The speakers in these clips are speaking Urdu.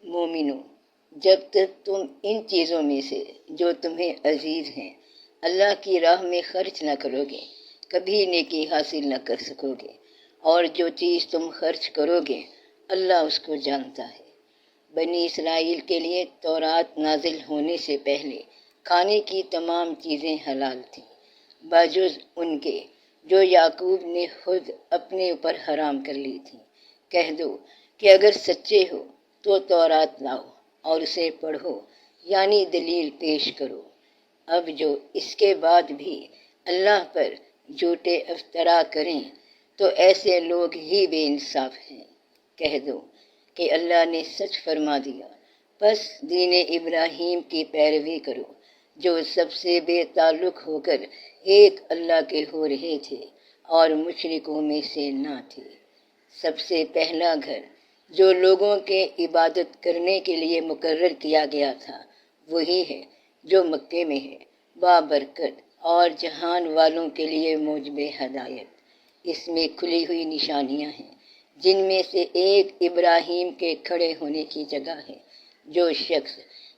مومنو، جب تک تم ان چیزوں میں سے جو تمہیں عزیز ہیں اللہ کی راہ میں خرچ نہ کرو گے کبھی نیکی حاصل نہ کر سکو گے، اور جو چیز تم خرچ کرو گے اللہ اس کو جانتا ہے۔ بنی اسرائیل کے لیے تورات نازل ہونے سے پہلے کھانے کی تمام چیزیں حلال تھیں بجز ان کے جو یعقوب نے خود اپنے اوپر حرام کر لی تھیں۔ کہہ دو کہ اگر سچے ہو تو تورات لاؤ اور اسے پڑھو، یعنی دلیل پیش کرو۔ اب جو اس کے بعد بھی اللہ پر جھوٹے افطرا کریں تو ایسے لوگ ہی بے انصاف ہیں۔ کہہ دو کہ اللہ نے سچ فرما دیا، پس دین ابراہیم کی پیروی کرو جو سب سے بے تعلق ہو کر ایک اللہ کے ہو رہے تھے اور مشرکوں میں سے نہ تھے۔ سب سے پہلا گھر جو لوگوں کے عبادت کرنے کے لیے مقرر کیا گیا تھا وہی ہے جو مکے میں ہے، بابرکت اور جہان والوں کے لیے موجب ہدایت۔ اس میں کھلی ہوئی نشانیاں ہیں جن میں سے ایک ابراہیم کے کھڑے ہونے کی جگہ ہے۔ جو شخص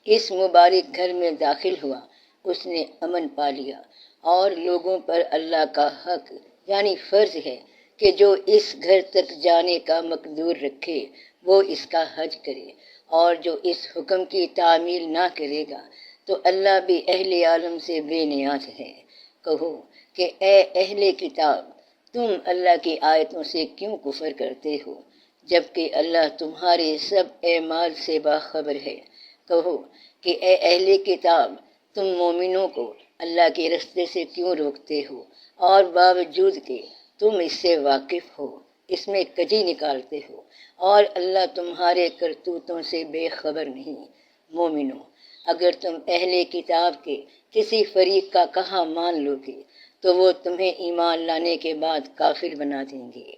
اس مبارک گھر میں داخل ہوا اس نے امن پا لیا، اور لوگوں پر اللہ کا حق یعنی فرض ہے کہ جو اس گھر تک جانے کا مقدور رکھے وہ اس کا حج کرے، اور جو اس حکم کی تعمیل نہ کرے گا تو اللہ بھی اہل عالم سے بے نیاز ہے۔ کہو کہ اے اہل کتاب، تم اللہ کی آیتوں سے کیوں کفر کرتے ہو جبکہ اللہ تمہارے سب اعمال سے باخبر ہے۔ کہو کہ اے اہل کتاب، تم مومنوں کو اللہ کے رستے سے کیوں روکتے ہو اور باوجود کہ تم اس سے واقف ہو اس میں کجی نکالتے ہو، اور اللہ تمہارے کرتوتوں سے بے خبر نہیں۔ مومنوں، اگر تم اہل کتاب کے کسی فریق کا کہا مان لو گے تو وہ تمہیں ایمان لانے کے بعد کافر بنا دیں گے،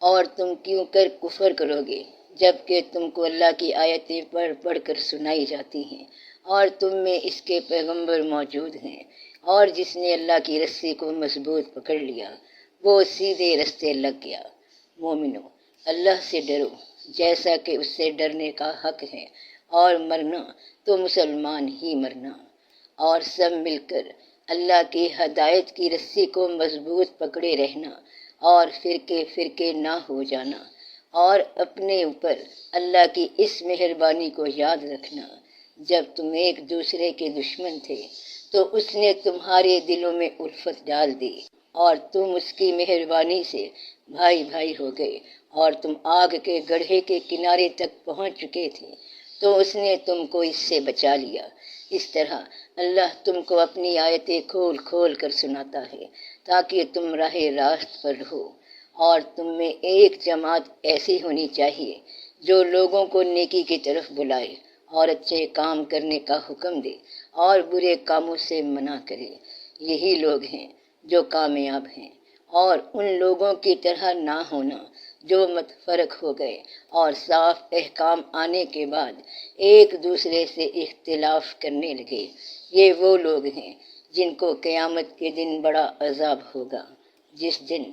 اور تم کیوں کر کفر کرو گے جبکہ تم کو اللہ کی آیتیں پڑھ پڑھ کر سنائی جاتی ہیں اور تم میں اس کے پیغمبر موجود ہیں، اور جس نے اللہ کی رسی کو مضبوط پکڑ لیا وہ سیدھے رستے لگ گیا۔ مومنوں، اللہ سے ڈرو جیسا کہ اس سے ڈرنے کا حق ہے، اور مرنا تو مسلمان ہی مرنا، اور سب مل کر اللہ کی ہدایت کی رسی کو مضبوط پکڑے رہنا اور فرقے فرقے نہ ہو جانا، اور اپنے اوپر اللہ کی اس مہربانی کو یاد رکھنا، جب تم ایک دوسرے کے دشمن تھے تو اس نے تمہارے دلوں میں الفت ڈال دی اور تم اس کی مہربانی سے بھائی بھائی ہو گئے، اور تم آگ کے گڑھے کے کنارے تک پہنچ چکے تھے تو اس نے تم کو اس سے بچا لیا۔ اس طرح اللہ تم کو اپنی آیتیں کھول کھول کر سناتا ہے تاکہ تم راہ راست پر رہو، اور تم میں ایک جماعت ایسی ہونی چاہیے جو لوگوں کو نیکی کی طرف بلائے اور اچھے کام کرنے کا حکم دے اور برے کاموں سے منع کرے۔ یہی لوگ ہیں جو کامیاب ہیں، اور ان لوگوں کی طرح نہ ہونا جو متفرق ہو گئے اور صاف احکام آنے کے بعد ایک دوسرے سے اختلاف کرنے لگے۔ یہ وہ لوگ ہیں جن کو قیامت کے دن بڑا عذاب ہوگا، جس دن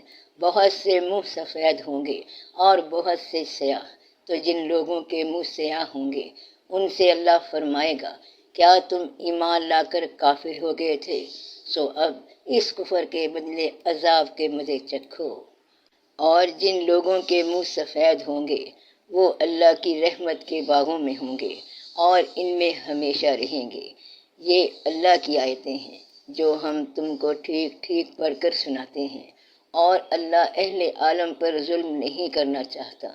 بہت سے منہ سفید ہوں گے اور بہت سے سیاہ۔ تو جن لوگوں کے منہ سیاہ ہوں گے ان سے اللہ فرمائے گا، کیا تم ایمان لا کر کافر ہو گئے تھے؟ سو اب اس کفر کے بدلے عذاب کے مزے چکھو۔ اور جن لوگوں کے منہ سفید ہوں گے وہ اللہ کی رحمت کے باغوں میں ہوں گے اور ان میں ہمیشہ رہیں گے۔ یہ اللہ کی آیتیں ہیں جو ہم تم کو ٹھیک ٹھیک پڑھ کر سناتے ہیں، اور اللہ اہل عالم پر ظلم نہیں کرنا چاہتا،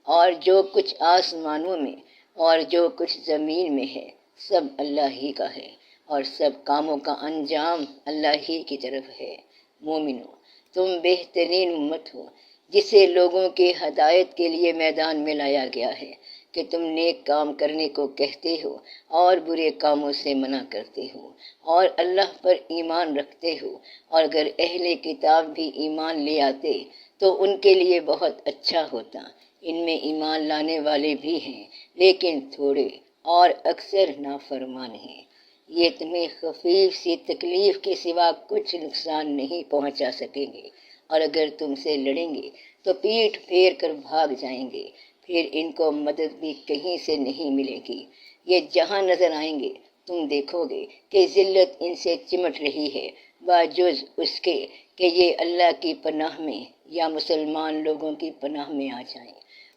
اور جو کچھ آسمانوں میں اور جو کچھ زمین میں ہے سب اللہ ہی کا ہے، اور سب کاموں کا انجام اللہ ہی کی طرف ہے۔ مومنوں، تم بہترین امت ہو جسے لوگوں کی ہدایت کے لیے میدان میں لایا گیا ہے کہ تم نیک کام کرنے کو کہتے ہو اور برے کاموں سے منع کرتے ہو، اور اللہ پر ایمان رکھتے ہو، اور اگر اہل کتاب بھی ایمان لے آتے تو ان کے لیے بہت اچھا ہوتا۔ ان میں ایمان لانے والے بھی ہیں لیکن تھوڑے، اور اکثر نافرمان ہیں۔ یہ تمہیں خفیف سی تکلیف کے سوا کچھ نقصان نہیں پہنچا سکیں گے، اور اگر تم سے لڑیں گے تو پیٹھ پھیر کر بھاگ جائیں گے، پھر ان کو مدد بھی کہیں سے نہیں ملے گی۔ یہ جہاں نظر آئیں گے تم دیکھو گے کہ ذلت ان سے چمٹ رہی ہے، باوجود اس کے کہ یہ اللہ کی پناہ میں یا مسلمان لوگوں کی پناہ میں آ جائیں۔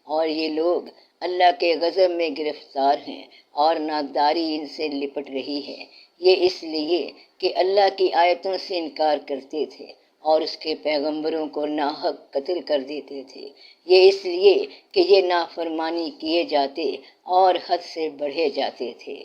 اور یہ لوگ اللہ کے غضب میں گرفتار ہیں اور ناداری ان سے لپٹ رہی ہے۔ یہ اس لیے کہ اللہ کی آیتوں سے انکار کرتے تھے اور اس کے پیغمبروں کو ناحق قتل کر دیتے تھے۔ یہ اس لیے کہ یہ نافرمانی کیے جاتے اور حد سے بڑھے جاتے تھے۔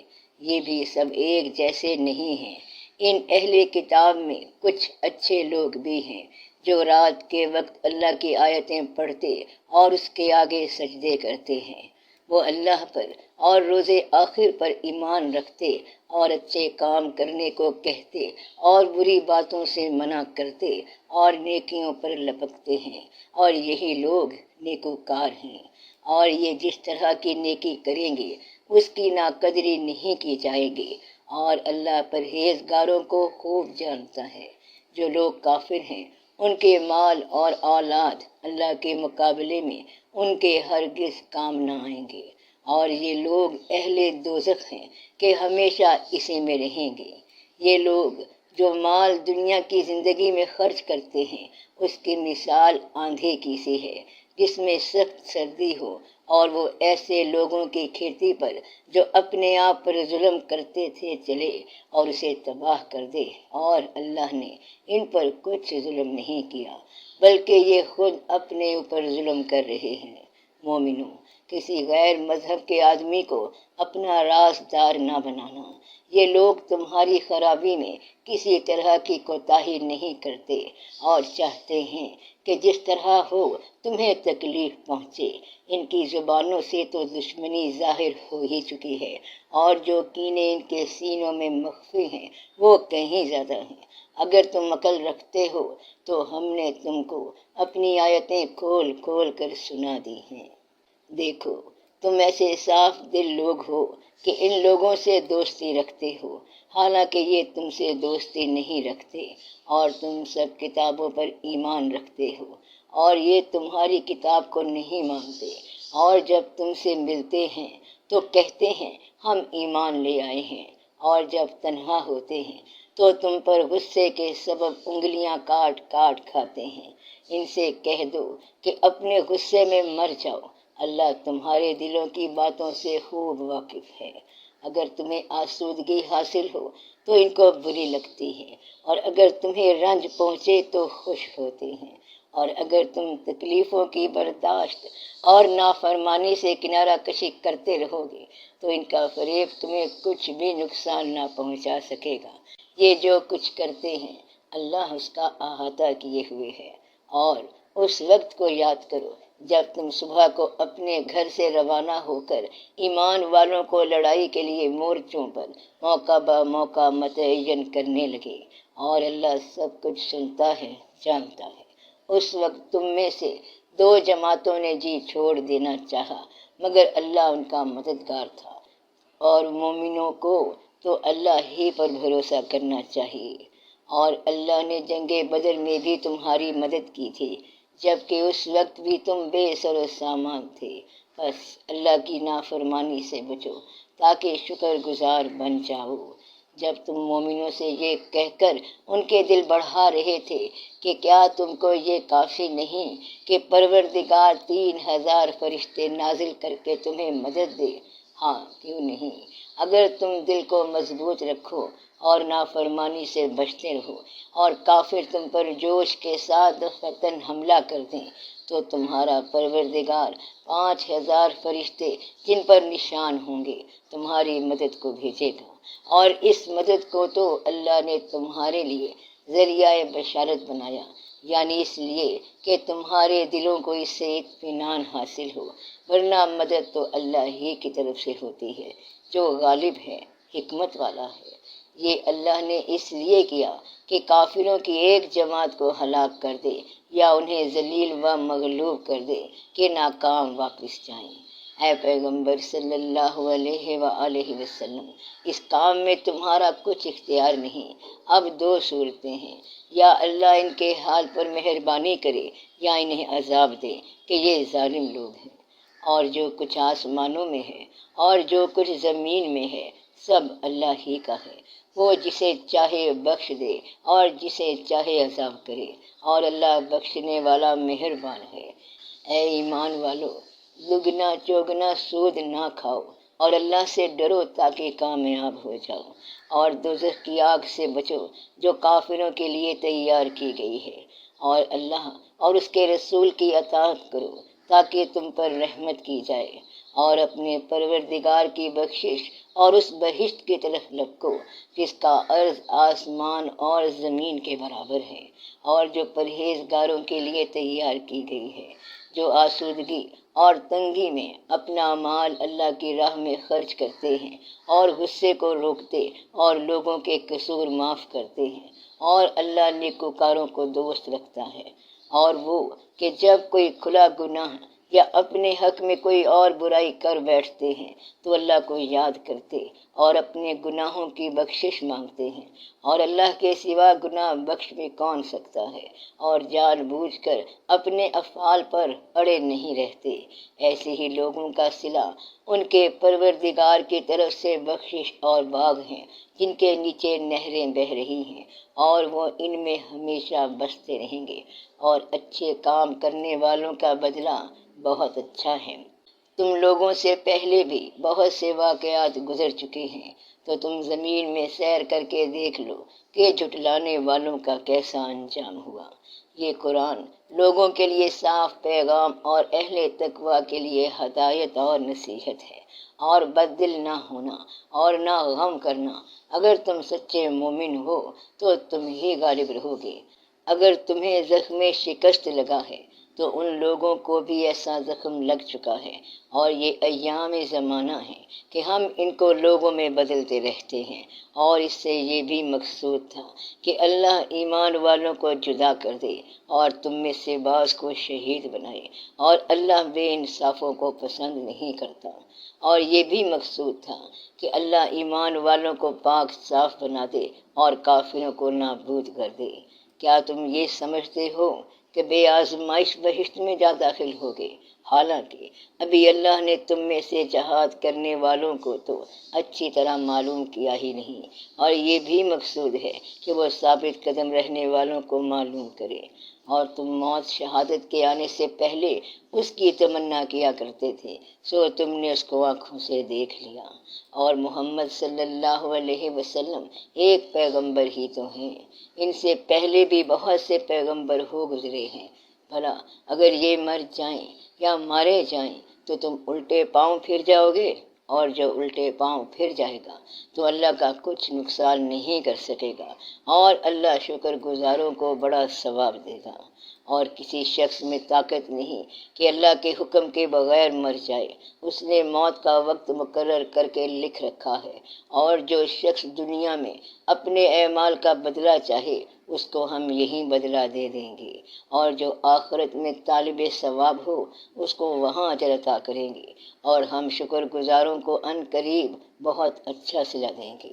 یہ بھی سب ایک جیسے نہیں ہیں۔ ان اہل کتاب میں کچھ اچھے لوگ بھی ہیں جو رات کے وقت اللہ کی آیتیں پڑھتے اور اس کے آگے سجدے کرتے ہیں۔ وہ اللہ پر اور روز آخر پر ایمان رکھتے اور اچھے کام کرنے کو کہتے اور بری باتوں سے منع کرتے اور نیکیوں پر لپکتے ہیں، اور یہی لوگ نیکوکار ہیں۔ اور یہ جس طرح کی نیکی کریں گے اس کی ناقدری نہیں کی جائے گی، اور اللہ پرہیزگاروں کو خوب جانتا ہے۔ جو لوگ کافر ہیں ان کے مال اور اولاد اللہ کے مقابلے میں ان کے ہرگز کام نہ آئیں گے، اور یہ لوگ اہل دوزخ ہیں کہ ہمیشہ اسی میں رہیں گے۔ یہ لوگ جو مال دنیا کی زندگی میں خرچ کرتے ہیں اس کی مثال آندھی کی سی ہے جس میں سخت سردی ہو، اور وہ ایسے لوگوں کی کھیتی پر جو اپنے آپ پر ظلم کرتے تھے چلے اور اسے تباہ کر دے، اور اللہ نے ان پر کچھ ظلم نہیں کیا بلکہ یہ خود اپنے اوپر ظلم کر رہے ہیں۔ مومنوں، کسی غیر مذہب کے آدمی کو اپنا رازدار نہ بنانا۔ یہ لوگ تمہاری خرابی میں کسی طرح کی کوتاہی نہیں کرتے اور چاہتے ہیں کہ جس طرح ہو تمہیں تکلیف پہنچے۔ ان کی زبانوں سے تو دشمنی ظاہر ہو ہی چکی ہے، اور جو کینے ان کے سینوں میں مخفی ہیں وہ کہیں زیادہ ہیں۔ اگر تم عقل رکھتے ہو تو ہم نے تم کو اپنی آیتیں کھول کھول کر سنا دی ہیں۔ دیکھو، تم ایسے صاف دل لوگ ہو کہ ان لوگوں سے دوستی رکھتے ہو، حالانکہ یہ تم سے دوستی نہیں رکھتے، اور تم سب کتابوں پر ایمان رکھتے ہو، اور یہ تمہاری کتاب کو نہیں مانتے، اور جب تم سے ملتے ہیں تو کہتے ہیں ہم ایمان لے آئے ہیں، اور جب تنہا ہوتے ہیں تو تم پر غصے کے سبب انگلیاں کاٹ کاٹ کھاتے ہیں۔ ان سے کہہ دو کہ اپنے غصے میں مر جاؤ، اللہ تمہارے دلوں کی باتوں سے خوب واقف ہے۔ اگر تمہیں آسودگی حاصل ہو تو ان کو بری لگتی ہے، اور اگر تمہیں رنج پہنچے تو خوش ہوتے ہیں، اور اگر تم تکلیفوں کی برداشت اور نافرمانی سے کنارہ کشی کرتے رہو گے تو ان کا فریب تمہیں کچھ بھی نقصان نہ پہنچا سکے گا۔ یہ جو کچھ کرتے ہیں اللہ اس کا احاطہ کیے ہوئے ہے۔ اور اس وقت کو یاد کرو جب تم صبح کو اپنے گھر سے روانہ ہو کر ایمان والوں کو لڑائی کے لیے مورچوں پر موقع بہ موقع متعین کرنے لگے، اور اللہ سب کچھ سنتا ہے، جانتا ہے۔ اس وقت تم میں سے دو جماعتوں نے جی چھوڑ دینا چاہا، مگر اللہ ان کا مددگار تھا، اور مومنوں کو تو اللہ ہی پر بھروسہ کرنا چاہیے۔ اور اللہ نے جنگ بدر میں بھی تمہاری مدد کی تھی، جبکہ اس وقت بھی تم بے سر و سامان تھے۔ بس اللہ کی نافرمانی سے بچو تاکہ شکر گزار بن جاؤ۔ جب تم مومنوں سے یہ کہہ کر ان کے دل بڑھا رہے تھے کہ کیا تم کو یہ کافی نہیں کہ پروردگار 3000 فرشتے نازل کر کے تمہیں مدد دے؟ ہاں، کیوں نہیں؟ اگر تم دل کو مضبوط رکھو اور نافرمانی سے بچتے رہو، اور کافر تم پر جوش کے ساتھ دفعتاً حملہ کر دیں تو تمہارا پروردگار 5000 فرشتے جن پر نشان ہوں گے تمہاری مدد کو بھیجے گا، اور اس مدد کو تو اللہ نے تمہارے لیے ذریعہ بشارت بنایا، یعنی اس لیے کہ تمہارے دلوں کو اس سے اطمینان حاصل ہو، ورنہ مدد تو اللہ ہی کی طرف سے ہوتی ہے جو غالب ہے، حکمت والا ہے۔ یہ اللہ نے اس لیے کیا کہ کافروں کی ایک جماعت کو ہلاک کر دے یا انہیں ذلیل و مغلوب کر دے کہ ناکام واپس جائیں۔ اے پیغمبر صلی اللہ علیہ وآلہ وسلم، اس کام میں تمہارا کچھ اختیار نہیں۔ اب دو صورتیں ہیں، یا اللہ ان کے حال پر مہربانی کرے یا انہیں عذاب دے کہ یہ ظالم لوگ ہیں۔ اور جو کچھ آسمانوں میں ہے اور جو کچھ زمین میں ہے سب اللہ ہی کا ہے، وہ جسے چاہے بخش دے اور جسے چاہے عذاب کرے، اور اللہ بخشنے والا مہربان ہے۔ اے ایمان والو، دگنا چوگنا سود نہ کھاؤ اور اللہ سے ڈرو تاکہ کامیاب ہو جاؤ، اور دوزخ کی آگ سے بچو جو کافروں کے لیے تیار کی گئی ہے، اور اللہ اور اس کے رسول کی اطاعت کرو تاکہ تم پر رحمت کی جائے، اور اپنے پروردگار کی بخشش اور اس بہشت کی طرف لپکو جس کا عرض آسمان اور زمین کے برابر ہے، اور جو پرہیزگاروں کے لیے تیار کی گئی ہے، جو آسودگی اور تنگی میں اپنا مال اللہ کی راہ میں خرچ کرتے ہیں اور غصے کو روکتے اور لوگوں کے قصور معاف کرتے ہیں، اور اللہ نیکوکاروں کو دوست رکھتا ہے۔ اور وہ کہ جب کوئی کھلا گناہ یا اپنے حق میں کوئی اور برائی کر بیٹھتے ہیں تو اللہ کو یاد کرتے اور اپنے گناہوں کی بخشش مانگتے ہیں، اور اللہ کے سوا گناہ بخش بھی کون سکتا ہے، اور جان بوجھ کر اپنے افعال پر اڑے نہیں رہتے۔ ایسے ہی لوگوں کا صلہ ان کے پروردگار کی طرف سے بخشش اور باغ ہیں جن کے نیچے نہریں بہہ رہی ہیں، اور وہ ان میں ہمیشہ بستے رہیں گے، اور اچھے کام کرنے والوں کا بدلہ بہت اچھا ہے۔ تم لوگوں سے پہلے بھی بہت سے واقعات گزر چکے ہیں، تو تم زمین میں سیر کر کے دیکھ لو کہ جھٹلانے والوں کا کیسا انجام ہوا۔ یہ قرآن لوگوں کے لیے صاف پیغام اور اہل تقویٰ کے لیے ہدایت اور نصیحت ہے، اور بد دل نہ ہونا اور نہ غم کرنا۔ اگر تم سچے مومن ہو تو تم ہی غالب رہو گے۔ اگر تمہیں زخم شکست لگا ہے تو ان لوگوں کو بھی ایسا زخم لگ چکا ہے، اور یہ ایام زمانہ ہے کہ ہم ان کو لوگوں میں بدلتے رہتے ہیں، اور اس سے یہ بھی مقصود تھا کہ اللہ ایمان والوں کو جدا کر دے اور تم میں سے بعض کو شہید بنائے، اور اللہ بے انصافوں کو پسند نہیں کرتا۔ اور یہ بھی مقصود تھا کہ اللہ ایمان والوں کو پاک صاف بنا دے اور کافروں کو نابود کر دے۔ کیا تم یہ سمجھتے ہو کہ بے آزمائش بہشت میں جا داخل ہوگے؟ حالانکہ ابھی اللہ نے تم میں سے جہاد کرنے والوں کو تو اچھی طرح معلوم کیا ہی نہیں، اور یہ بھی مقصود ہے کہ وہ ثابت قدم رہنے والوں کو معلوم کرے۔ اور تم موت شہادت کے آنے سے پہلے اس کی تمنا کیا کرتے تھے، سو تم نے اس کو آنکھوں سے دیکھ لیا۔ اور محمد صلی اللہ علیہ وسلم ایک پیغمبر ہی تو ہیں، ان سے پہلے بھی بہت سے پیغمبر ہو گزرے ہیں۔ بھلا اگر یہ مر جائیں یا مارے جائیں تو تم الٹے پاؤں پھر جاؤ گے؟ اور جو الٹے پاؤں پھر جائے گا تو اللہ کا کچھ نقصان نہیں کر سکے گا، اور اللہ شکر گزاروں کو بڑا ثواب دے گا۔ اور کسی شخص میں طاقت نہیں کہ اللہ کے حکم کے بغیر مر جائے، اس نے موت کا وقت مقرر کر کے لکھ رکھا ہے، اور جو شخص دنیا میں اپنے اعمال کا بدلہ چاہے اس کو ہم یہی بدلہ دے دیں گے، اور جو آخرت میں طالب ثواب ہو اس کو وہاں اجر عطا کریں گے، اور ہم شکر گزاروں کو ان قریب بہت اچھا صلہ دیں گے۔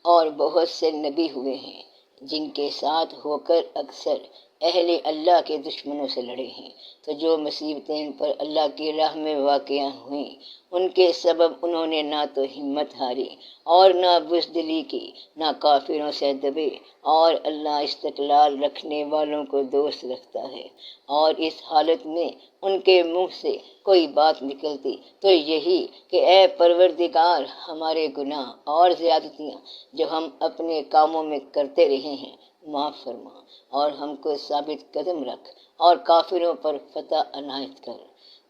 اور بہت سے نبی ہوئے ہیں جن کے ساتھ ہو کر اکثر اہل اللہ کے دشمنوں سے لڑے ہیں، تو جو مصیبتیں ان پر اللہ کی راہ میں واقع ہوئیں ان کے سبب انہوں نے نہ تو ہمت ہاری اور نہ بزدلی کی، نہ کافروں سے دبے، اور اللہ استقلال رکھنے والوں کو دوست رکھتا ہے۔ اور اس حالت میں ان کے منہ سے کوئی بات نکلتی تو یہی کہ اے پروردگار، ہمارے گناہ اور زیادتیاں جو ہم اپنے کاموں میں کرتے رہے ہیں معاف فرما، اور ہم کو ثابت قدم رکھ اور کافروں پر فتح عنایت کر۔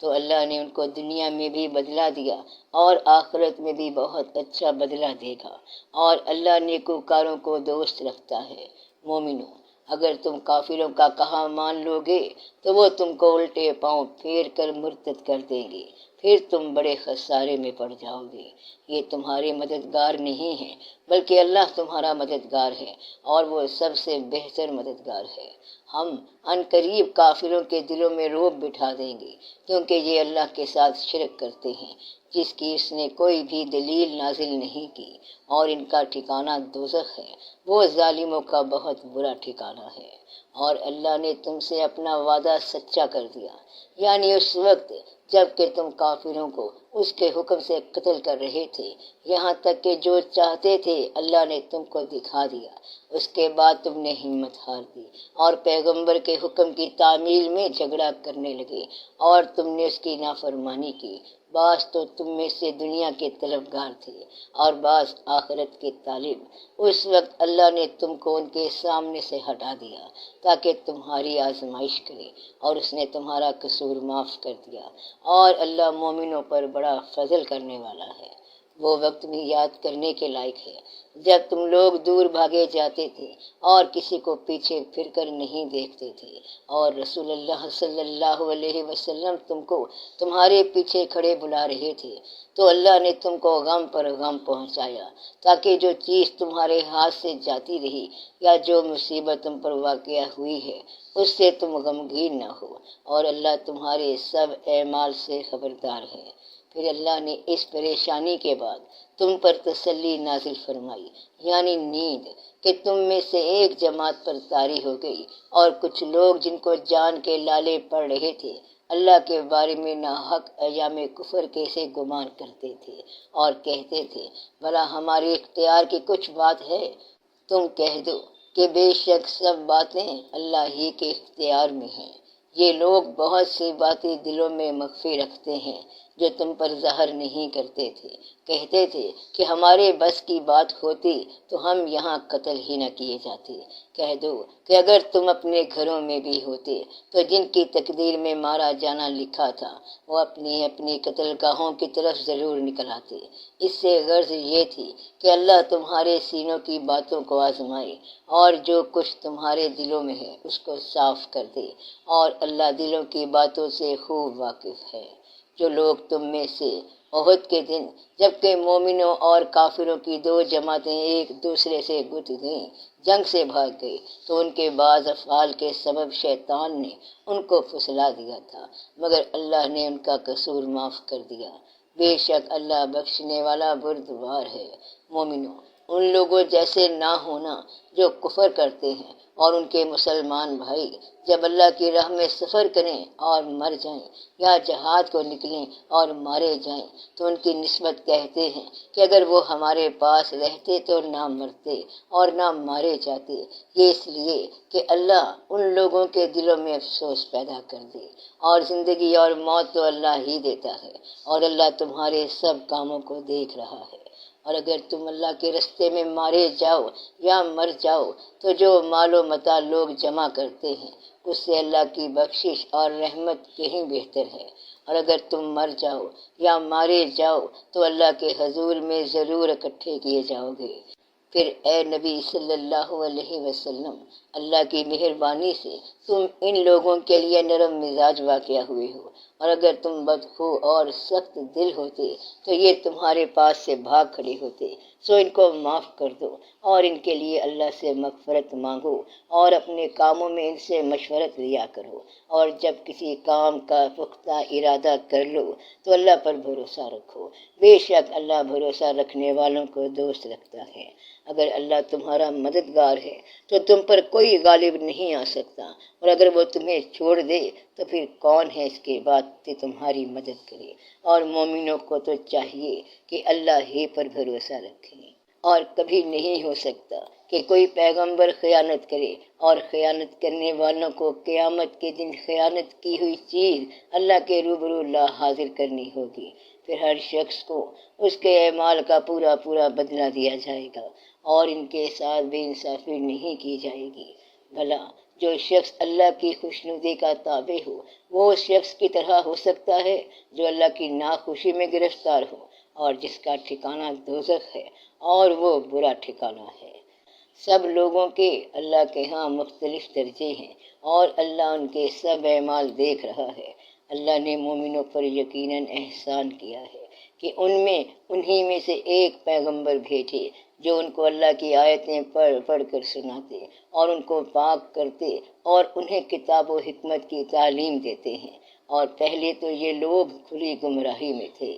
تو اللہ نے ان کو دنیا میں بھی بدلہ دیا اور آخرت میں بھی بہت اچھا بدلہ دے گا، اور اللہ نیکوکاروں کو دوست رکھتا ہے۔ مومنوں، اگر تم کافروں کا کہا مان لو گے تو وہ تم کو الٹے پاؤں پھیر کر مرتد کر دیں گے، پھر تم بڑے خسارے میں پڑ جاؤ گے۔ یہ تمہارے مددگار نہیں ہیں بلکہ اللہ تمہارا مددگار ہے، اور وہ سب سے بہتر مددگار ہے۔ ہم ان قریب کافروں کے دلوں میں رعب بٹھا دیں گے، کیونکہ یہ اللہ کے ساتھ شرک کرتے ہیں جس کی اس نے کوئی بھی دلیل نازل نہیں کی، اور ان کا ٹھکانہ دوزخ ہے، وہ ظالموں کا بہت برا ٹھکانہ ہے۔ اور اللہ نے تم سے اپنا وعدہ سچا کر دیا، یعنی اس وقت جب کہ تم کافروں کو اس کے حکم سے قتل کر رہے تھے، یہاں تک کہ جو چاہتے تھے اللہ نے تم کو دکھا دیا۔ اس کے بعد تم نے ہمت ہار دی اور پیغمبر کے حکم کی تعمیل میں جھگڑا کرنے لگے، اور تم نے اس کی نافرمانی کی۔ بعض تو تم میں سے دنیا کے طلبگار تھے اور بعض آخرت کے طالب۔ اس وقت اللہ نے تم کو ان کے سامنے سے ہٹا دیا تاکہ تمہاری آزمائش کرے، اور اس نے تمہارا قصور معاف کر دیا، اور اللہ مومنوں پر بڑا فضل کرنے والا ہے۔ وہ وقت بھی یاد کرنے کے لائق ہے جب تم لوگ دور بھاگے جاتے تھے اور کسی کو پیچھے پھر کر نہیں دیکھتے تھے، اور رسول اللہ صلی اللہ علیہ وسلم تم کو تمہارے پیچھے کھڑے بلا رہے تھے، تو اللہ نے تم کو غم پر غم پہنچایا تاکہ جو چیز تمہارے ہاتھ سے جاتی رہی یا جو مصیبت تم پر واقع ہوئی ہے اس سے تم غمگین نہ ہو، اور اللہ تمہارے سب اعمال سے خبردار ہے۔ پھر اللہ نے اس پریشانی کے بعد تم پر تسلی نازل فرمائی، یعنی نیند، کہ تم میں سے ایک جماعت پر طاری ہو گئی، اور کچھ لوگ جن کو جان کے لالے پڑ رہے تھے اللہ کے بارے میں ناحق ایام کفر کیسے گمان کرتے تھے، اور کہتے تھے بھلا ہمارے اختیار کی کچھ بات ہے؟ تم کہہ دو کہ بے شک سب باتیں اللہ ہی کے اختیار میں ہیں۔ یہ لوگ بہت سی باتیں دلوں میں مخفی رکھتے ہیں جو تم پر ظاہر نہیں کرتے تھے۔ کہتے تھے کہ ہمارے بس کی بات ہوتی تو ہم یہاں قتل ہی نہ کیے جاتے۔ کہہ دو کہ اگر تم اپنے گھروں میں بھی ہوتے تو جن کی تقدیر میں مارا جانا لکھا تھا وہ اپنی اپنی قتل گاہوں کی طرف ضرور نکل آتے۔ اس سے غرض یہ تھی کہ اللہ تمہارے سینوں کی باتوں کو آزمائے، اور جو کچھ تمہارے دلوں میں ہے اس کو صاف کر دے، اور اللہ دلوں کی باتوں سے خوب واقف ہے۔ جو لوگ تم میں سے احد کے دن جبکہ مومنوں اور کافروں کی دو جماعتیں ایک دوسرے سے گت گئیں، جنگ سے بھاگ گئے، تو ان کے بعض افعال کے سبب شیطان نے ان کو پھسلا دیا تھا، مگر اللہ نے ان کا قصور معاف کر دیا۔ بے شک اللہ بخشنے والا بردبار ہے۔ مومنوں، ان لوگوں جیسے نہ ہونا جو کفر کرتے ہیں، اور ان کے مسلمان بھائی جب اللہ کی راہ میں سفر کریں اور مر جائیں، یا جہاد کو نکلیں اور مارے جائیں، تو ان کی نسبت کہتے ہیں کہ اگر وہ ہمارے پاس رہتے تو نہ مرتے اور نہ مارے جاتے۔ یہ اس لیے کہ اللہ ان لوگوں کے دلوں میں افسوس پیدا کر دے، اور زندگی اور موت تو اللہ ہی دیتا ہے، اور اللہ تمہارے سب کاموں کو دیکھ رہا ہے۔ اور اگر تم اللہ کے رستے میں مارے جاؤ یا مر جاؤ تو جو مال و متاع لوگ جمع کرتے ہیں اس سے اللہ کی بخشش اور رحمت کہیں بہتر ہے، اور اگر تم مر جاؤ یا مارے جاؤ تو اللہ کے حضور میں ضرور اکٹھے کیے جاؤ گے۔ پھر اے نبی صلی اللہ علیہ وسلم، اللہ کی مہربانی سے تم ان لوگوں کے لیے نرم مزاج واقع ہوئے ہو، اور اگر تم بدخو اور سخت دل ہوتے تو یہ تمہارے پاس سے بھاگ کھڑے ہوتے۔ سو ان کو معاف کر دو اور ان کے لیے اللہ سے مغفرت مانگو، اور اپنے کاموں میں ان سے مشورت لیا کرو، اور جب کسی کام کا پختہ ارادہ کر لو تو اللہ پر بھروسہ رکھو۔ بے شک اللہ بھروسہ رکھنے والوں کو دوست رکھتا ہے۔ اگر اللہ تمہارا مددگار ہے تو تم پر کوئی غالب نہیں آ سکتا، اور اگر وہ تمہیں چھوڑ دے تو پھر کون ہے اس کے بعد کہ تمہاری مدد کرے۔ اور مومنوں کو تو چاہیے کہ اللہ ہی پر بھروسہ رکھیں، اور کبھی نہیں ہو سکتا کہ کوئی پیغمبر خیانت کرے، اور خیانت کرنے والوں کو قیامت کے دن خیانت کی ہوئی چیز اللہ کے روبرو لا حاضر کرنی ہوگی۔ پھر ہر شخص کو اس کے اعمال کا پورا پورا بدلہ دیا جائے گا، اور ان کے ساتھ بے انصافی نہیں کی جائے گی۔ بھلا جو شخص اللہ کی خوشنودی کا تابع ہو وہ اس شخص کی طرح ہو سکتا ہے جو اللہ کی ناخوشی میں گرفتار ہو، اور جس کا ٹھکانہ دوزخ ہے، اور وہ برا ٹھکانہ ہے۔ سب لوگوں کے اللہ کے ہاں مختلف درجے ہیں، اور اللہ ان کے سب اعمال دیکھ رہا ہے۔ اللہ نے مومنوں پر یقیناً احسان کیا ہے کہ انہی میں سے ایک پیغمبر بھیجے جو ان کو اللہ کی آیتیں پڑھ کر سناتے اور ان کو پاک کرتے اور انہیں کتاب و حکمت کی تعلیم دیتے ہیں، اور پہلے تو یہ لوگ کھلی گمراہی میں تھے۔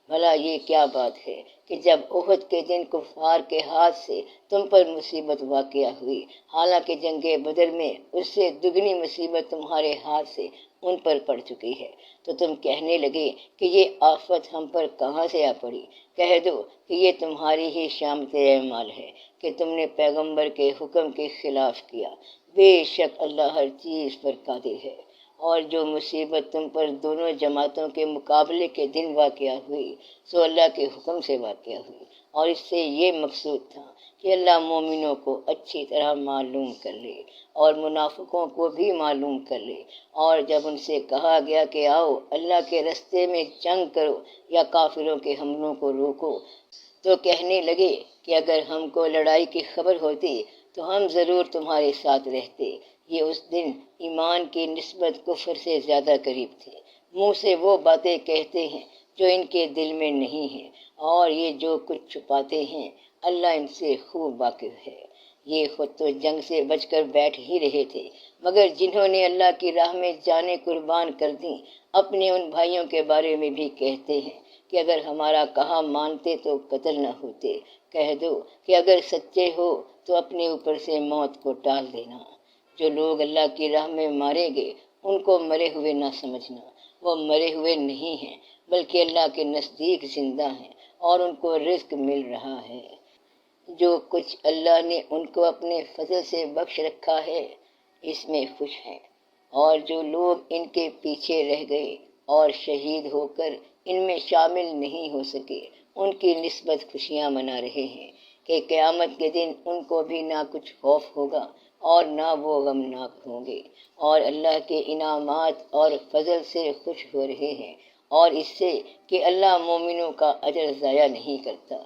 بھلا یہ کیا بات ہے کہ جب احد کے دن کفار کے ہاتھ سے تم پر مصیبت واقع ہوئی، حالانکہ جنگ بدر میں اس سے دگنی مصیبت تمہارے ہاتھ سے ان پر پڑ چکی ہے، تو تم کہنے لگے کہ یہ آفت ہم پر کہاں سے آ پڑی؟ کہہ دو کہ یہ تمہاری ہی شامت اعمال ہے کہ تم نے پیغمبر کے حکم کے خلاف کیا۔ بے شک اللہ ہر چیز پر قادر ہے۔ اور جو مصیبت تم پر دونوں جماعتوں کے مقابلے کے دن واقع ہوئی سو اللہ کے حکم سے واقع ہوئی، اور اس سے یہ مقصود تھا کہ اللہ مومنوں کو اچھی طرح معلوم کر لے اور منافقوں کو بھی معلوم کر لے۔ اور جب ان سے کہا گیا کہ آؤ اللہ کے رستے میں جنگ کرو یا کافروں کے حملوں کو روکو، تو کہنے لگے کہ اگر ہم کو لڑائی کی خبر ہوتی تو ہم ضرور تمہارے ساتھ رہتے۔ یہ اس دن ایمان کی نسبت کفر سے زیادہ قریب تھے۔ منہ سے وہ باتیں کہتے ہیں جو ان کے دل میں نہیں ہیں، اور یہ جو کچھ چھپاتے ہیں اللہ ان سے خوب واقف ہے۔ یہ خود تو جنگ سے بچ کر بیٹھ ہی رہے تھے، مگر جنہوں نے اللہ کی راہ میں جانیں قربان کر دیں اپنے ان بھائیوں کے بارے میں بھی کہتے ہیں کہ اگر ہمارا کہا مانتے تو قتل نہ ہوتے۔ کہہ دو کہ اگر سچے ہو تو اپنے اوپر سے موت کو ٹال دینا۔ جو لوگ اللہ کی راہ میں مارے گئے ان کو مرے ہوئے نہ سمجھنا، وہ مرے ہوئے نہیں ہیں بلکہ اللہ کے نزدیک زندہ ہیں اور ان کو رزق مل رہا ہے۔ جو کچھ اللہ نے ان کو اپنے فضل سے بخش رکھا ہے اس میں خوش ہیں، اور جو لوگ ان کے پیچھے رہ گئے اور شہید ہو کر ان میں شامل نہیں ہو سکے ان کی نسبت خوشیاں منا رہے ہیں کہ قیامت کے دن ان کو بھی نہ کچھ خوف ہوگا اور نہ وہ غمناک ہوں گے، اور اللہ کے انعامات اور فضل سے خوش ہو رہے ہیں، اور اس سے کہ اللہ مومنوں کا اجر ضائع نہیں کرتا۔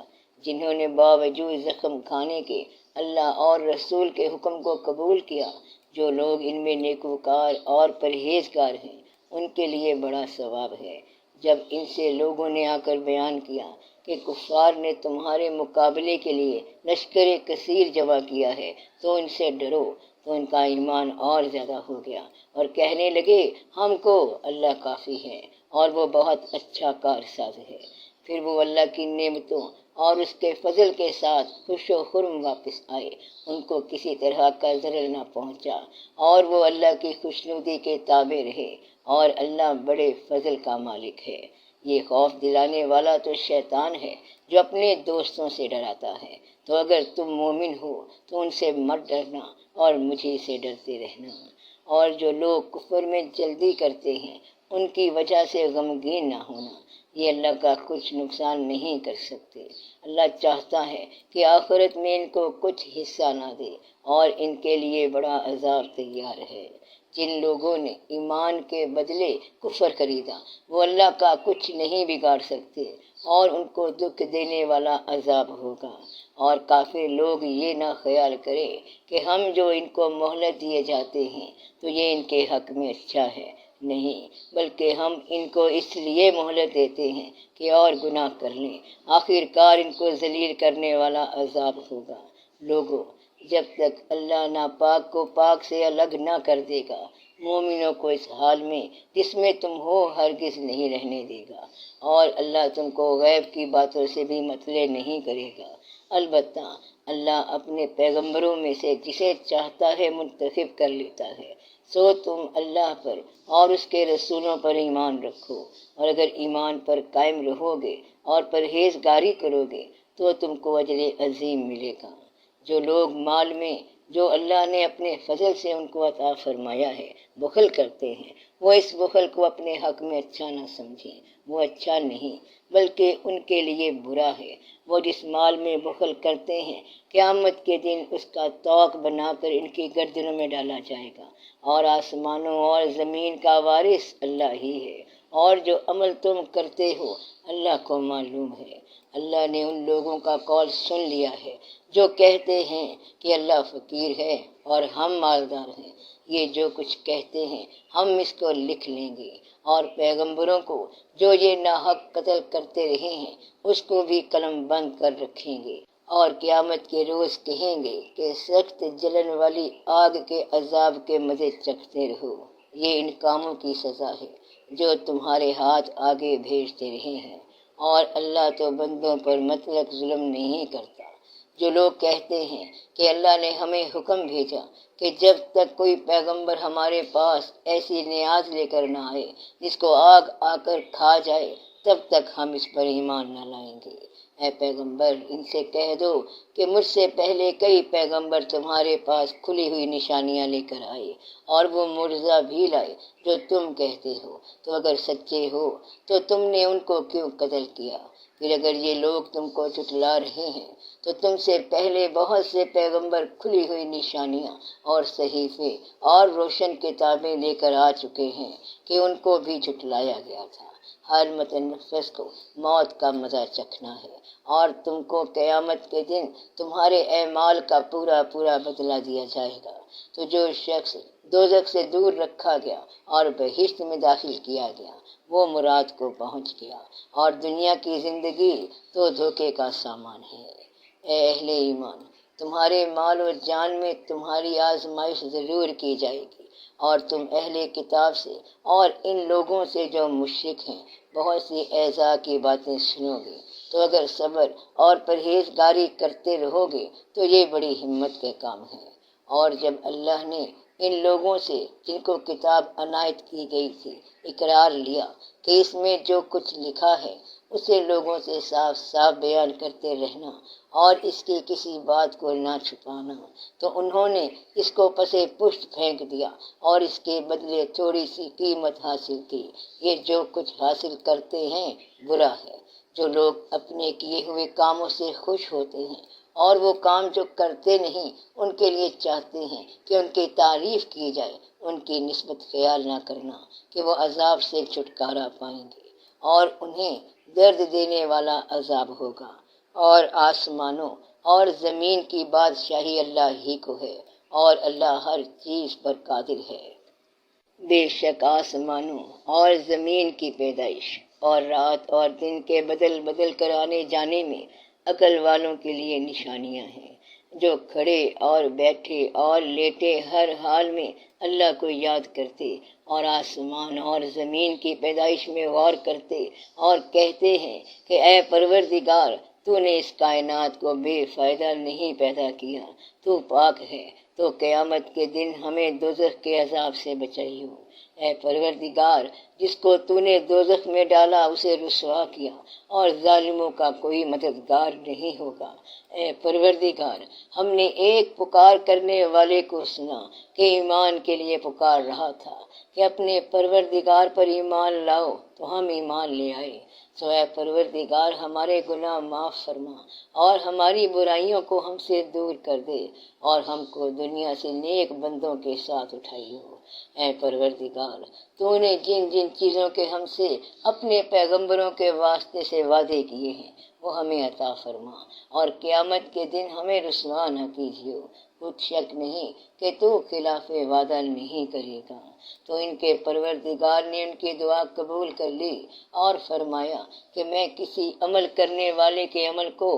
جنہوں نے باوجود زخم کھانے کے اللہ اور رسول کے حکم کو قبول کیا، جو لوگ ان میں نیکوکار اور پرہیزگار ہیں ان کے لیے بڑا ثواب ہے۔ جب ان سے لوگوں نے آ کر بیان کیا کہ کفار نے تمہارے مقابلے کے لیے لشکر کثیر جمع کیا ہے تو ان سے ڈرو، تو ان کا ایمان اور زیادہ ہو گیا اور کہنے لگے ہم کو اللہ کافی ہے اور وہ بہت اچھا کارساز ہے۔ پھر وہ اللہ کی نعمتوں اور اس کے فضل کے ساتھ خوش و خرم واپس آئے، ان کو کسی طرح کا ضرر نہ پہنچا، اور وہ اللہ کی خوشنودی کے تابع رہے، اور اللہ بڑے فضل کا مالک ہے۔ یہ خوف دلانے والا تو شیطان ہے جو اپنے دوستوں سے ڈراتا ہے، تو اگر تم مومن ہو تو ان سے مت ڈرنا اور مجھے سے ڈرتے رہنا۔ اور جو لوگ کفر میں جلدی کرتے ہیں ان کی وجہ سے غمگین نہ ہونا، یہ اللہ کا کچھ نقصان نہیں کر سکتے۔ اللہ چاہتا ہے کہ آخرت میں ان کو کچھ حصہ نہ دے اور ان کے لیے بڑا عذاب تیار ہے۔ جن لوگوں نے ایمان کے بدلے کفر خریدا وہ اللہ کا کچھ نہیں بگاڑ سکتے اور ان کو دکھ دینے والا عذاب ہوگا۔ اور کافر لوگ یہ نہ خیال کرے کہ ہم جو ان کو مہلت دیے جاتے ہیں تو یہ ان کے حق میں اچھا ہے، نہیں، بلکہ ہم ان کو اس لیے مہلت دیتے ہیں کہ اور گناہ کر لیں، آخر کار ان کو ذلیل کرنے والا عذاب ہوگا۔ لوگو، جب تک اللہ ناپاک کو پاک سے الگ نہ کر دے گا مومنوں کو اس حال میں جس میں تم ہو ہرگز نہیں رہنے دے گا، اور اللہ تم کو غیب کی باتوں سے بھی مطلع نہیں کرے گا۔ البتہ اللہ اپنے پیغمبروں میں سے جسے چاہتا ہے منتخب کر لیتا ہے، سو تم اللہ پر اور اس کے رسولوں پر ایمان رکھو، اور اگر ایمان پر قائم رہو گے اور پرہیزگاری کرو گے تو تم کو اجر عظیم ملے گا۔ جو لوگ مال میں جو اللہ نے اپنے فضل سے ان کو عطا فرمایا ہے بخل کرتے ہیں، وہ اس بخل کو اپنے حق میں اچھا نہ سمجھیں، وہ اچھا نہیں بلکہ ان کے لیے برا ہے۔ وہ جس مال میں بخل کرتے ہیں قیامت کے دن اس کا طوق بنا کر ان کی گردنوں میں ڈالا جائے گا، اور آسمانوں اور زمین کا وارث اللہ ہی ہے، اور جو عمل تم کرتے ہو اللہ کو معلوم ہے۔ اللہ نے ان لوگوں کا قول سن لیا ہے جو کہتے ہیں کہ اللہ فقیر ہے اور ہم مالدار ہیں۔ یہ جو کچھ کہتے ہیں ہم اس کو لکھ لیں گے، اور پیغمبروں کو جو یہ ناحق قتل کرتے رہے ہیں اس کو بھی قلم بند کر رکھیں گے، اور قیامت کے روز کہیں گے کہ سخت جلن والی آگ کے عذاب کے مزے چکھتے رہو۔ یہ ان کاموں کی سزا ہے جو تمہارے ہاتھ آگے بھیجتے رہے ہیں، اور اللہ تو بندوں پر مطلق ظلم نہیں کرتا۔ جو لوگ کہتے ہیں کہ اللہ نے ہمیں حکم بھیجا کہ جب تک کوئی پیغمبر ہمارے پاس ایسی نیاز لے کر نہ آئے جس کو آگ آ کر کھا جائے تب تک ہم اس پر ایمان نہ لائیں گے۔ اے پیغمبر ان سے کہہ دو کہ مجھ سے پہلے کئی پیغمبر تمہارے پاس کھلی ہوئی نشانیاں لے کر آئے، اور وہ معجزہ بھی لائے جو تم کہتے ہو، تو اگر سچے ہو تو تم نے ان کو کیوں قتل کیا؟ پھر اگر یہ لوگ تم کو جھٹلا رہے ہیں تو تم سے پہلے بہت سے پیغمبر کھلی ہوئی نشانیاں اور صحیفے اور روشن کتابیں لے کر آ چکے ہیں کہ ان کو بھی جھٹلایا گیا تھا۔ ہر متنفس کو موت کا مزہ چکھنا ہے، اور تم کو قیامت کے دن تمہارے اعمال کا پورا پورا بدلہ دیا جائے گا۔ تو جو شخص دوزخ سے دور رکھا گیا اور بہشت میں داخل کیا گیا وہ مراد کو پہنچ گیا، اور دنیا کی زندگی تو دھوکے کا سامان ہے۔ اے اہل ایمان، تمہارے مال و جان میں تمہاری آزمائش ضرور کی جائے گی، اور تم اہل کتاب سے اور ان لوگوں سے جو مشرک ہیں بہت سی ایذا کی باتیں سنو گے، تو اگر صبر اور پرہیزگاری کرتے رہو گے تو یہ بڑی ہمت کے کام ہے۔ اور جب اللہ نے ان لوگوں سے جن کو کتاب عنایت کی گئی تھی اقرار لیا کہ اس میں جو کچھ لکھا ہے اسے لوگوں سے صاف صاف بیان کرتے رہنا اور اس کی کسی بات کو نہ چھپانا، تو انہوں نے اس کو پس پشت پھینک دیا اور اس کے بدلے تھوڑی سی قیمت حاصل کی۔ یہ جو کچھ حاصل کرتے ہیں برا ہے۔ جو لوگ اپنے کیے ہوئے کاموں سے خوش ہوتے ہیں اور وہ کام جو کرتے نہیں ان کے لیے چاہتے ہیں کہ ان کی تعریف کی جائے، ان کی نسبت خیال نہ کرنا کہ وہ عذاب سے چھٹکارا پائیں گے، اور انہیں درد دینے والا عذاب ہوگا۔ اور آسمانوں اور زمین کی بادشاہی اللہ ہی کو ہے، اور اللہ ہر چیز پر قادر ہے۔ بے شک آسمانوں اور زمین کی پیدائش اور رات اور دن کے بدل بدل کر آنے جانے میں عقل والوں کے لیے نشانیاں ہیں، جو کھڑے اور بیٹھے اور لیٹے ہر حال میں اللہ کو یاد کرتے اور آسمان اور زمین کی پیدائش میں غور کرتے اور کہتے ہیں کہ اے پروردگار، تو نے اس کائنات کو بے فائدہ نہیں پیدا کیا، تو پاک ہے، تو قیامت کے دن ہمیں دوزخ کے عذاب سے بچائیو۔ اے پروردگار، جس کو تو نے دوزخ میں ڈالا اسے رسوا کیا، اور ظالموں کا کوئی مددگار نہیں ہوگا۔ اے پروردگار، ہم نے ایک پکار کرنے والے کو سنا کہ ایمان کے لیے پکار رہا تھا کہ اپنے پروردگار پر ایمان لاؤ، تو ہم ایمان لے آئے۔ سو اے پروردگار، ہمارے گناہ معاف فرما اور ہماری برائیوں کو ہم سے دور کر دے، اور ہم کو دنیا سے نیک بندوں کے ساتھ اٹھائیو۔ اے پروردگار، تو نے جن جن چیزوں کے ہم سے اپنے پیغمبروں کے واسطے سے وعدے کیے ہیں وہ ہمیں عطا فرما، اور قیامت کے دن ہمیں رسوا نہ کیجیو۔ کچھ شک نہیں کہ تو خلاف وعدہ نہیں کرے گا۔ تو ان کے پروردگار نے ان کی دعا قبول کر لی اور فرمایا کہ میں کسی عمل کرنے والے کے عمل کو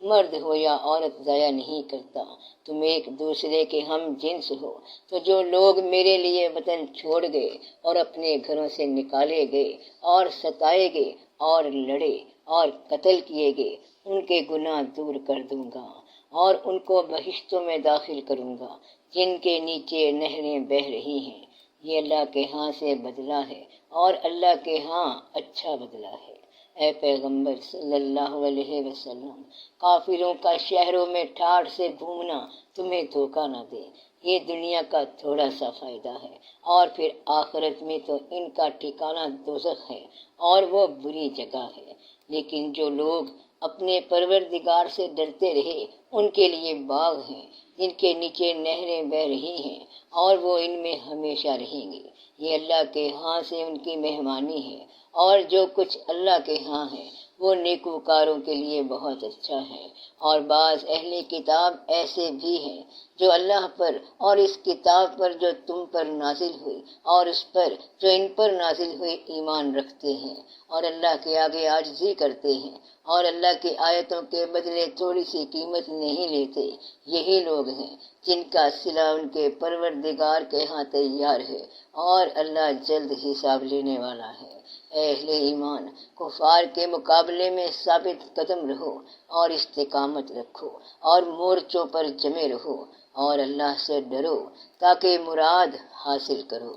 مرد ہو یا عورت ضائع نہیں کرتا۔ تم ایک دوسرے کے ہم جنس ہو، تو جو لوگ میرے لیے وطن چھوڑ گئے اور اپنے گھروں سے نکالے گئے اور ستائے گئے اور لڑے اور قتل کیے گئے ان کے گناہ دور کر دوں گا، اور ان کو بہشتوں میں داخل کروں گا جن کے نیچے نہریں بہہ رہی ہیں۔ یہ اللہ کے ہاں سے بدلہ ہے، اور اللہ کے ہاں اچھا بدلہ ہے۔ اے پیغمبر صلی اللہ علیہ وسلم، کافروں کا شہروں میں ٹھاٹھ سے گھومنا تمہیں دھوکہ نہ دے۔ یہ دنیا کا تھوڑا سا فائدہ ہے، اور پھر آخرت میں تو ان کا ٹھکانہ دوزخ ہے، اور وہ بری جگہ ہے۔ لیکن جو لوگ اپنے پروردگار سے ڈرتے رہے ان کے لیے باغ ہیں جن کے نیچے نہریں بہہ رہی ہیں، اور وہ ان میں ہمیشہ رہیں گے۔ یہ اللہ کے ہاں سے ان کی مہمانی ہے، اور جو کچھ اللہ کے ہاں ہے وہ نیکوکاروں کے لیے بہت اچھا ہے۔ اور بعض اہل کتاب ایسے بھی ہیں جو اللہ پر اور اس کتاب پر جو تم پر نازل ہوئی اور اس پر جو ان پر نازل ہوئی ایمان رکھتے ہیں، اور اللہ کے آگے عاجزی کرتے ہیں، اور اللہ کی آیتوں کے بدلے تھوڑی سی قیمت نہیں لیتے۔ یہی لوگ ہیں جن کا صلہ ان کے پروردگار کے ہاں تیار ہے، اور اللہ جلد حساب لینے والا ہے۔ اے اہل ایمان، کفار کے مقابلے میں ثابت قدم رہو اور استقامت رکھو اور مورچوں پر جمے رہو، اور اللہ سے ڈرو تاکہ مراد حاصل کرو۔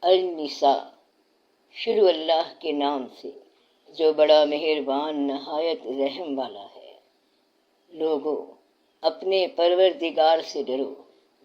النساء۔ شروع اللہ کے نام سے جو بڑا مہربان نہایت رحم والا ہے۔ لوگو، اپنے پروردگار سے ڈرو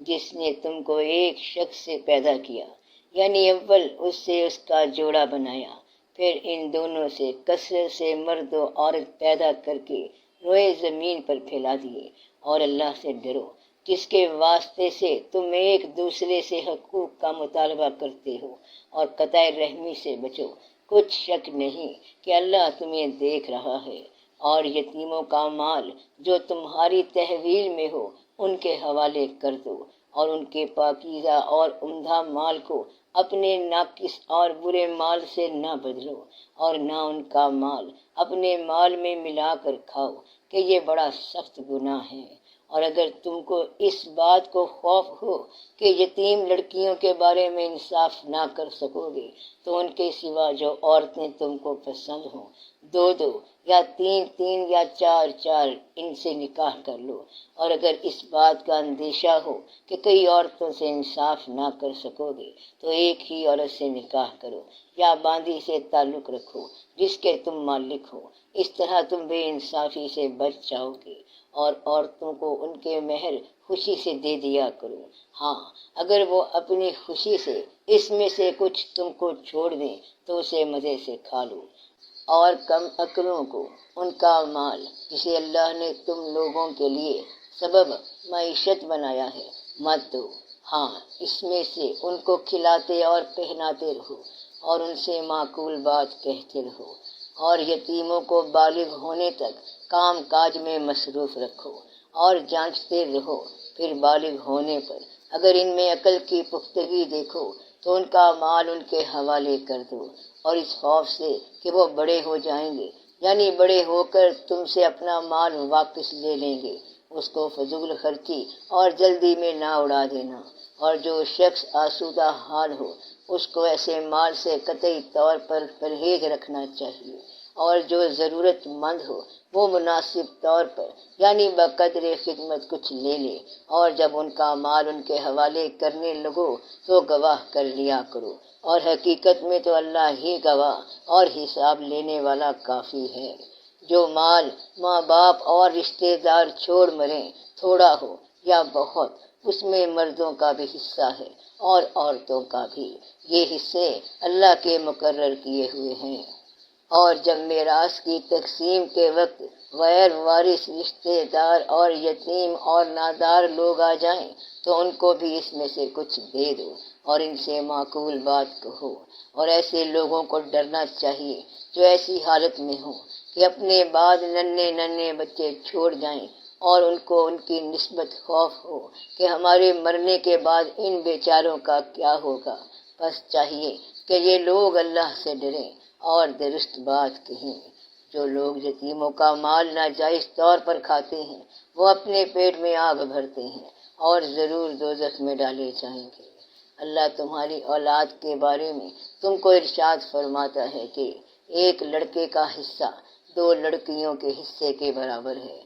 جس نے تم کو ایک شخص سے پیدا کیا، یعنی اول اس سے اس کا جوڑا بنایا، پھر ان دونوں سے کثرت سے مرد و عورت پیدا کر کے روئے زمین پر پھیلا دیے۔ اور اللہ سے ڈرو جس کے واسطے سے تم ایک دوسرے سے حقوق کا مطالبہ کرتے ہو، اور قطع رحمی سے بچو۔ کچھ شک نہیں کہ اللہ تمہیں دیکھ رہا ہے۔ اور یتیموں کا مال جو تمہاری تحویل میں ہو ان کے حوالے کر دو، اور ان کے پاکیزہ اور عمدہ مال کو اپنے ناقص اور برے مال سے نہ بدلو، اور نہ ان کا مال اپنے مال میں ملا کر کھاؤ کہ یہ بڑا سخت گناہ ہے۔ اور اگر تم کو اس بات کو خوف ہو کہ یتیم لڑکیوں کے بارے میں انصاف نہ کر سکو گے تو ان کے سوا جو عورتیں تم کو پسند ہوں، دو دو یا تین تین یا چار چار ان سے نکاح کر لو۔ اور اگر اس بات کا اندیشہ ہو کہ کئی عورتوں سے انصاف نہ کر سکو گے تو ایک ہی عورت سے نکاح کرو، یا باندی سے تعلق رکھو جس کے تم مالک ہو۔ اس طرح تم بے انصافی سے بچ جاؤ گے۔ اور عورتوں کو ان کے مہر خوشی سے دے دیا کرو، ہاں اگر وہ اپنی خوشی سے اس میں سے کچھ تم کو چھوڑ دیں تو اسے مزے سے کھا لو۔ اور کم عقلوں کو ان کا مال جسے اللہ نے تم لوگوں کے لیے سبب معیشت بنایا ہے مت دو، ہاں اس میں سے ان کو کھلاتے اور پہناتے رہو، اور ان سے معقول بات کہتے رہو۔ اور یتیموں کو بالغ ہونے تک کام کاج میں مصروف رکھو، اور جانچتے رہو، پھر بالغ ہونے پر اگر ان میں عقل کی پختگی دیکھو تو ان کا مال ان کے حوالے کر دو، اور اس خوف سے کہ وہ بڑے ہو جائیں گے، یعنی بڑے ہو کر تم سے اپنا مال واپس لے لیں گے، اس کو فضول خرچی اور جلدی میں نہ اڑا دینا۔ اور جو شخص آسودہ حال ہو اس کو ایسے مال سے قطعی طور پر پرہیز رکھنا چاہیے، اور جو ضرورت مند ہو وہ مناسب طور پر یعنی بقدر خدمت کچھ لے لے۔ اور جب ان کا مال ان کے حوالے کرنے لگو تو گواہ کر لیا کرو، اور حقیقت میں تو اللہ ہی گواہ اور حساب لینے والا کافی ہے۔ جو مال ماں باپ اور رشتہ دار چھوڑ مریں، تھوڑا ہو یا بہت، اس میں مردوں کا بھی حصہ ہے اور عورتوں کا بھی۔ یہ حصے اللہ کے مقرر کیے ہوئے ہیں۔ اور جب میراث کی تقسیم کے وقت غیر وارث رشتہ دار اور یتیم اور نادار لوگ آ جائیں تو ان کو بھی اس میں سے کچھ دے دو، اور ان سے معقول بات کہو۔ اور ایسے لوگوں کو ڈرنا چاہیے جو ایسی حالت میں ہوں کہ اپنے بعد ننھے ننھے بچے چھوڑ جائیں، اور ان کو ان کی نسبت خوف ہو کہ ہمارے مرنے کے بعد ان بیچاروں کا کیا ہوگا۔ بس چاہیے کہ یہ لوگ اللہ سے ڈریں اور درست بات کہیں۔ جو لوگ یتیموں کا مال ناجائز طور پر کھاتے ہیں وہ اپنے پیٹ میں آگ بھرتے ہیں اور ضرور دوزخ میں ڈالے جائیں گے۔ اللہ تمہاری اولاد کے بارے میں تم کو ارشاد فرماتا ہے کہ ایک لڑکے کا حصہ 2 لڑکیوں کے حصے کے برابر ہے،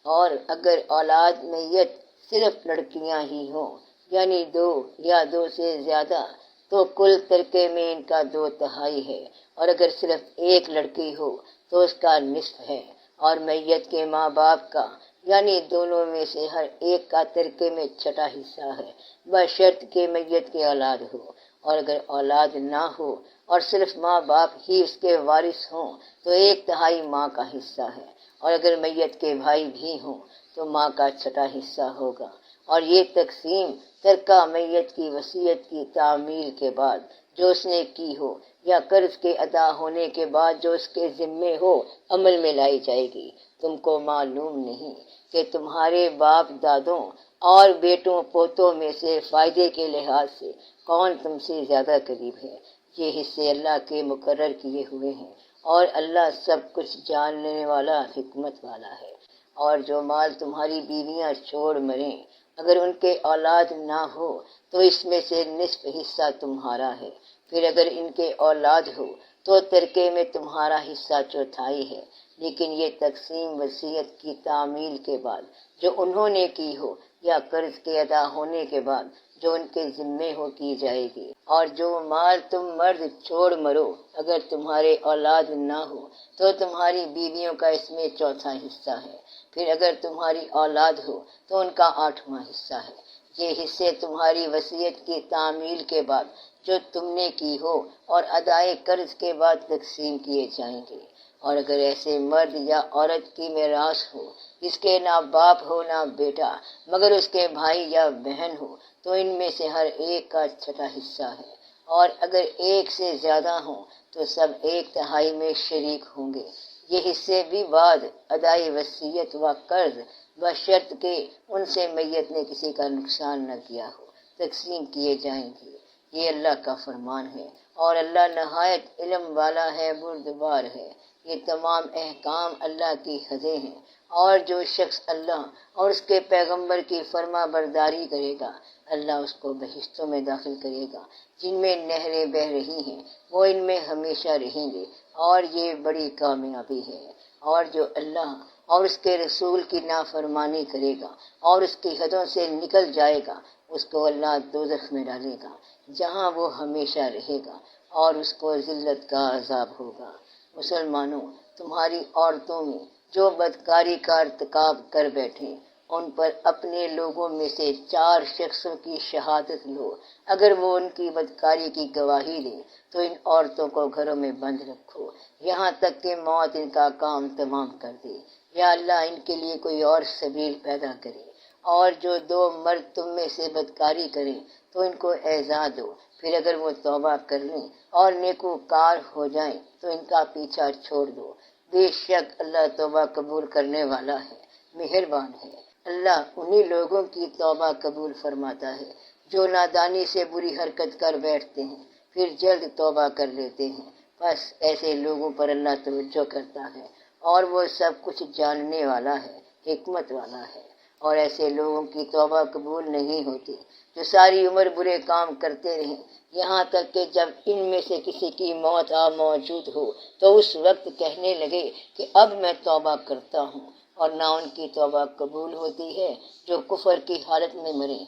اور اگر اولاد میت صرف لڑکیاں ہی ہوں یعنی 2 یا 2 سے زیادہ تو کل ترکے میں ان کا 2/3 ہے، اور اگر صرف ایک لڑکی ہو تو اس کا نصف ہے۔ اور میت کے ماں باپ کا یعنی دونوں میں سے ہر ایک کا ترکے میں 6واں حصہ ہے، بشرط کہ میت کی اولاد ہو۔ اور اگر اولاد نہ ہو اور صرف ماں باپ ہی اس کے وارث ہوں تو 1/3 ماں کا حصہ ہے، اور اگر میت کے بھائی بھی ہوں تو ماں کا 6واں حصہ ہوگا۔ اور یہ تقسیم ترکہ میت کی وصیت کی تعمیل کے بعد جو اس نے کی ہو یا قرض کے ادا ہونے کے بعد جو اس کے ذمے ہو عمل میں لائی جائے گی۔ تم کو معلوم نہیں کہ تمہارے باپ دادوں اور بیٹوں پوتوں میں سے فائدے کے لحاظ سے کون تم سے زیادہ قریب ہے۔ یہ حصے اللہ کے مقرر کیے ہوئے ہیں اور اللہ سب کچھ جاننے والا حکمت والا ہے۔ اور جو مال تمہاری بیویاں چھوڑ مریں اگر ان کے اولاد نہ ہو تو اس میں سے نصف حصہ تمہارا ہے، پھر اگر ان کے اولاد ہو تو ترکے میں تمہارا حصہ چوتھائی ہے، لیکن یہ تقسیم وصیت کی تعمیل کے بعد جو انہوں نے کی ہو یا قرض کے ادا ہونے کے بعد جو ان کے ذمے ہو کی جائے گی۔ اور جو مال تم مرد چھوڑ مرو اگر تمہارے اولاد نہ ہو تو تمہاری بیویوں کا اس میں چوتھا حصہ ہے، پھر اگر تمہاری اولاد ہو تو ان کا 8واں حصہ ہے۔ یہ حصے تمہاری وصیت کی تعمیل کے بعد جو تم نے کی ہو اور ادائے قرض کے بعد تقسیم کیے جائیں گے۔ اور اگر ایسے مرد یا عورت کی میراث ہو جس کے نہ باپ ہو نہ بیٹا مگر اس کے بھائی یا بہن ہو تو ان میں سے ہر ایک کا چھٹا حصہ ہے، اور اگر ایک سے زیادہ ہوں تو سب 1/3 میں شریک ہوں گے۔ یہ حصے بھی بعد ادائی وصیت و قرض بشرط کہ ان سے میت نے کسی کا نقصان نہ کیا ہو تقسیم کیے جائیں گے۔ یہ اللہ کا فرمان ہے اور اللہ نہایت علم والا ہے، بردبار ہے۔ یہ تمام احکام اللہ کی حدیں ہیں، اور جو شخص اللہ اور اس کے پیغمبر کی فرما برداری کرے گا اللہ اس کو بہشتوں میں داخل کرے گا جن میں نہریں بہہ رہی ہیں، وہ ان میں ہمیشہ رہیں گے، اور یہ بڑی کامیابی ہے۔ اور جو اللہ اور اس کے رسول کی نافرمانی کرے گا اور اس کی حدوں سے نکل جائے گا اس کو اللہ دوزخ میں ڈالے گا جہاں وہ ہمیشہ رہے گا، اور اس کو ذلت کا عذاب ہوگا۔ مسلمانوں، تمہاری عورتوں میں جو بدکاری کا ارتکاب کر بیٹھیں ان پر اپنے لوگوں میں سے 4 شخصوں کی شہادت لو۔ اگر وہ ان کی بدکاری کی گواہی دیں تو ان عورتوں کو گھروں میں بند رکھو یہاں تک کہ موت ان کا کام تمام کر دے، یا اللہ ان کے لیے کوئی اور سبیل پیدا کرے۔ اور جو 2 مرد تم میں سے بدکاری کریں تو ان کو ایذا دو، پھر اگر وہ توبہ کر لیں اور نیکوکار ہو جائیں تو ان کا پیچھا چھوڑ دو۔ بے شک اللہ توبہ قبول کرنے والا ہے، مہربان ہے۔ اللہ انہی لوگوں کی توبہ قبول فرماتا ہے جو نادانی سے بری حرکت کر بیٹھتے ہیں پھر جلد توبہ کر لیتے ہیں، بس ایسے لوگوں پر اللہ توجہ کرتا ہے اور وہ سب کچھ جاننے والا ہے، حکمت والا ہے۔ اور ایسے لوگوں کی توبہ قبول نہیں ہوتی جو ساری عمر برے کام کرتے رہیں یہاں تک کہ جب ان میں سے کسی کی موت موجود ہو تو اس وقت کہنے لگے کہ اب میں توبہ کرتا ہوں، اور نہ ان کی توبہ قبول ہوتی ہے جو کفر کی حالت میں مریں۔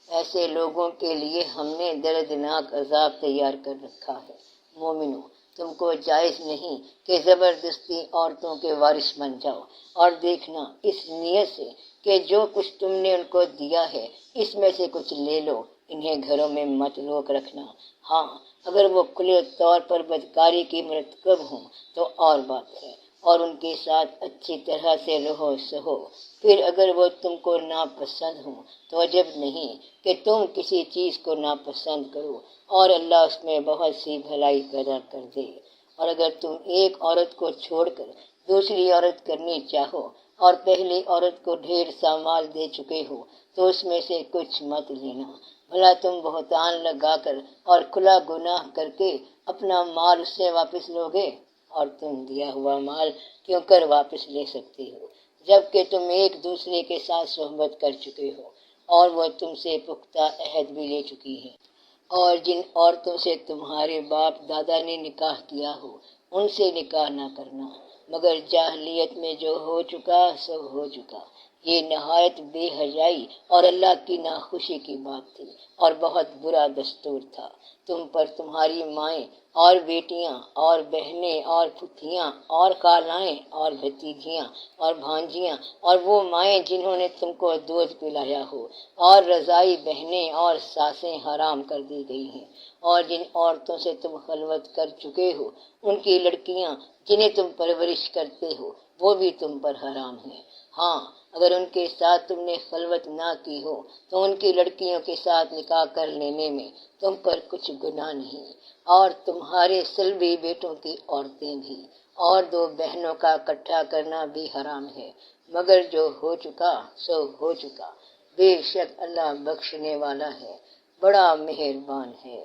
ایسے لوگوں کے لیے ہم نے دردناک عذاب تیار کر رکھا ہے۔ مومنوں، تم کو جائز نہیں کہ زبردستی عورتوں کے وارث بن جاؤ، اور دیکھنا اس نیت سے کہ جو کچھ تم نے ان کو دیا ہے اس میں سے کچھ لے لو، انہیں گھروں میں مت روک رکھنا۔ ہاں، اگر وہ کھلے طور پر بدکاری کی مرتکب ہوں تو اور بات ہے، اور ان کے ساتھ اچھی طرح سے رہو سہو۔ پھر اگر وہ تم کو ناپسند ہوں تو عجب نہیں کہ تم کسی چیز کو ناپسند کرو، اور اللہ اس میں بہت سی بھلائی پیدا کر دے۔ اور اگر تم ایک عورت کو چھوڑ کر دوسری عورت کرنی چاہو اور پہلی عورت کو ڈھیر سا مال دے چکے ہو تو اس میں سے کچھ مت لینا، بھلا تم بہتان لگا کر اور کھلا گناہ کر کے اپنا مال اس سے واپس لوگے؟ اور تم دیا ہوا مال کیوں کر واپس لے سکتے ہو جبکہ تم ایک دوسرے کے ساتھ صحبت کر چکے ہو اور وہ تم سے پختہ عہد بھی لے چکی ہیں۔ اور جن عورتوں سے تمہارے باپ دادا نے نکاح کیا ہو ان سے نکاح نہ کرنا، مگر جاہلیت میں جو ہو چکا سو ہو چکا۔ یہ نہایت بے حیائی اور اللہ کی ناخوشی کی بات تھی اور بہت برا دستور تھا۔ تم پر تمہاری مائیں اور بیٹیاں اور بہنیں اور پھوپھیاں اور خالائیں اور بھتیجیاں اور بھانجیاں اور وہ مائیں جنہوں نے تم کو دودھ پلایا ہو، اور رضائی بہنیں اور ساسیں حرام کر دی گئی ہیں، اور جن عورتوں سے تم خلوت کر چکے ہو ان کی لڑکیاں جنہیں تم پرورش کرتے ہو، وہ بھی تم پر حرام ہے۔ ہاں، اگر ان کے ساتھ تم نے خلوت نہ کی ہو تو ان کی لڑکیوں کے ساتھ نکاح کر لینے میں تم پر کچھ گناہ نہیں، اور تمہارے صلبی بیٹوں کی عورتیں بھی، اور 2 بہنوں کا اکٹھا کرنا بھی حرام ہے، مگر جو ہو چکا سو ہو چکا، بے شک اللہ بخشنے والا ہے، بڑا مہربان ہے۔